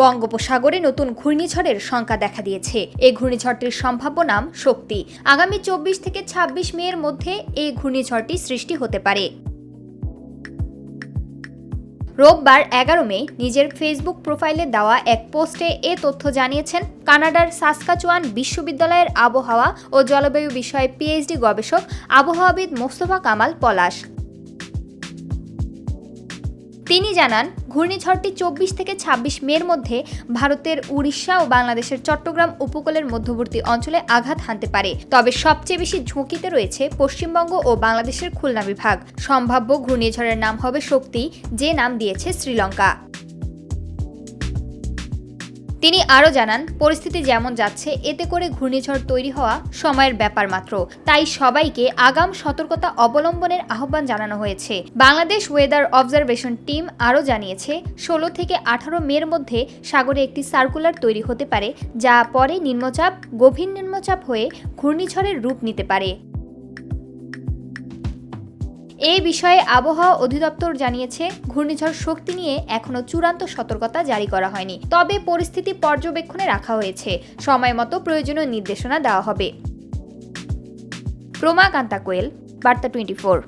বঙ্গোপসাগরে নতুন ঘূর্ণিঝড়ের শঙ্কা দেখা দিয়েছে। এই ঘূর্ণিঝড়টির সম্ভাব্য নাম শক্তি। আগামী 24 থেকে 26 মে এর মধ্যে এই ঘূর্ণিঝড়টি সৃষ্টি হতে পারে। রোববার 11 মে নিজের ফেসবুক প্রোফাইলে দেওয়া এক পোস্টে এ তথ্য জানিয়েছেন কানাডার সাসকাচুয়ান বিশ্ববিদ্যালয়ের আবহাওয়া ও জলবায়ু বিষয়ে পিএইচডি গবেষক আবহাওয়াবিদ মোস্তফা কামাল পলাশ। তিনি জানান, ঘূর্ণিঝড়টি 24 থেকে 26 মের মধ্যে ভারতের উড়িষ্যা ও বাংলাদেশের চট্টগ্রাম উপকূলের মধ্যবর্তী অঞ্চলে আঘাত হানতে পারে। তবে সবচেয়ে বেশি ঝুঁকিতে রয়েছে পশ্চিমবঙ্গ ও বাংলাদেশের খুলনা বিভাগ। সম্ভাব্য ঘূর্ণিঝড়ের নাম হবে শক্তি, যে নাম দিয়েছে শ্রীলঙ্কা। তিনি আরও জানান, পরিস্থিতি যেমন যাচ্ছে এতে করে ঘূর্ণিঝড় তৈরি হওয়া সময়ের ব্যাপার মাত্র। তাই সবাইকে আগাম সতর্কতা অবলম্বনের আহ্বান জানানো হয়েছে। বাংলাদেশ ওয়েদার অবজারভেশন টিম আরও জানিয়েছে, 16 থেকে 18 মের মধ্যে সাগরে একটি সার্কুলার তৈরি হতে পারে, যা পরে নিম্নচাপ, গভীর নিম্নচাপ হয়ে ঘূর্ণিঝড়ের রূপ নিতে পারে। এই বিষয়ে আবহাওয়া অধিদপ্তর জানিয়েছে, ঘূর্ণিঝড় শক্তি নিয়ে এখনও চূড়ান্ত সতর্কতা জারি করা হয়নি। তবে পরিস্থিতি পর্যবেক্ষণে রাখা হয়েছে। সময় মতো প্রয়োজনীয় নির্দেশনা দেওয়া হবে। প্রমা কান্তা কোয়েল, বার্তা 24।